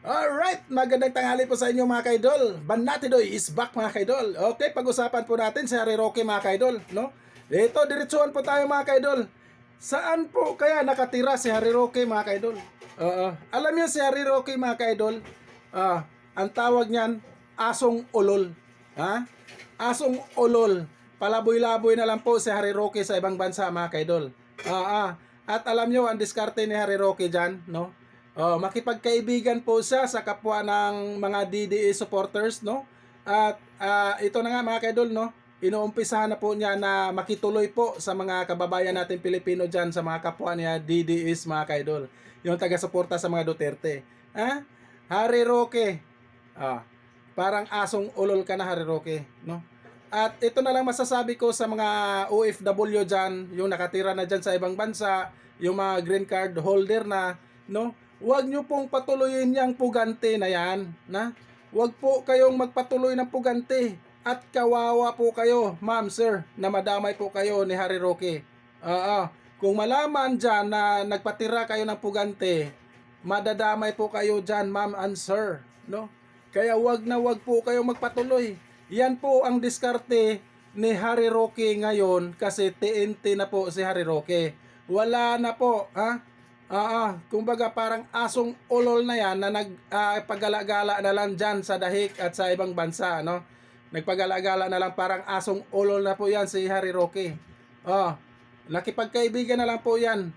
Alright, magandang tanghali po sa inyo mga kaidol. Banatidoy is back mga kaidol. Okay, pag-usapan po natin si Harry Roque mga kaidol, no? Ito, diretsuhan po tayo mga kaidol. Saan po kaya nakatira si Harry Roque mga kaidol? Alam niyo si Harry Roque mga kaidol, ang tawag niyan, asong ulol. Ha? Asong ulol. Palaboy-laboy na lang po si Harry Roque sa ibang bansa mga kaidol. At alam niyo ang diskarte ni Harry Roque dyan, no? Makipagkaibigan po siya sa kapwa ng mga DDA supporters, no? At ito na nga mga kaidol, no? Inuumpisahan na po niya na makituloy po sa mga kababayan natin Pilipino dyan, sa mga kapwa niya DDS mga kaidol. Yung taga-suporta sa mga Duterte. Harry Roque. Parang asong ulol ka na Harry Roque, no? At ito na lang masasabi ko sa mga OFW dyan, yung nakatira na dyan sa ibang bansa, yung mga green card holder na, no? Huwag nyo pong patuloyin yung pugante na yan, na? Huwag po kayong magpatuloy ng pugante. At kawawa po kayo, ma'am, sir, na madamay po kayo ni Harry Roque. Kung malaman dyan na nagpatira kayo ng pugante, madadamay po kayo dyan, ma'am and sir, no? Kaya wag na wag po kayo magpatuloy. Yan po ang diskarte ni Harry Roque ngayon kasi TNT na po si Harry Roque. Wala na po, ha? Kumbaga parang asong ulol na yan na nagpagala-gala na lang dyan sa dahik at sa ibang bansa, no? Nagpagala-gala na lang, parang asong ulol na po yan si Harry Roque. Nakipagkaibigan na lang po yan.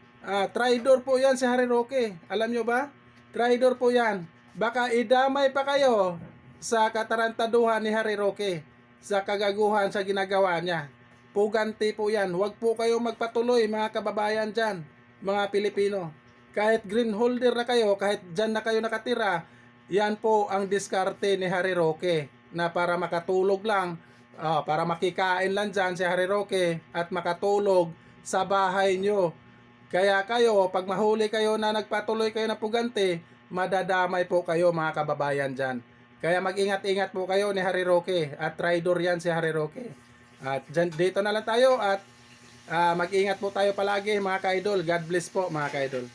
Traidor po yan si Harry Roque. Alam nyo ba? Traidor po yan. Baka idamay pa kayo sa katarantaduhan ni Harry Roque, sa kagaguhan sa ginagawa niya. Puganti po yan. Huwag po kayo magpatuloy mga kababayan dyan, mga Pilipino. Kahit green holder na kayo, kahit dyan na kayo nakatira, yan po ang diskarte ni Harry Roque na para makatulog lang, para makikain lang dyan si Harry Roque at makatulog sa bahay nyo. Kaya kayo, pag mahuli kayo na nagpatuloy kayo ng pugante, madadamay po kayo mga kababayan dyan. Kaya mag-ingat-ingat po kayo ni Harry Roque at traidor yan si Harry Roque. At dyan, dito na lang tayo at mag-ingat po tayo palagi mga ka-idol. God bless po mga ka-idol.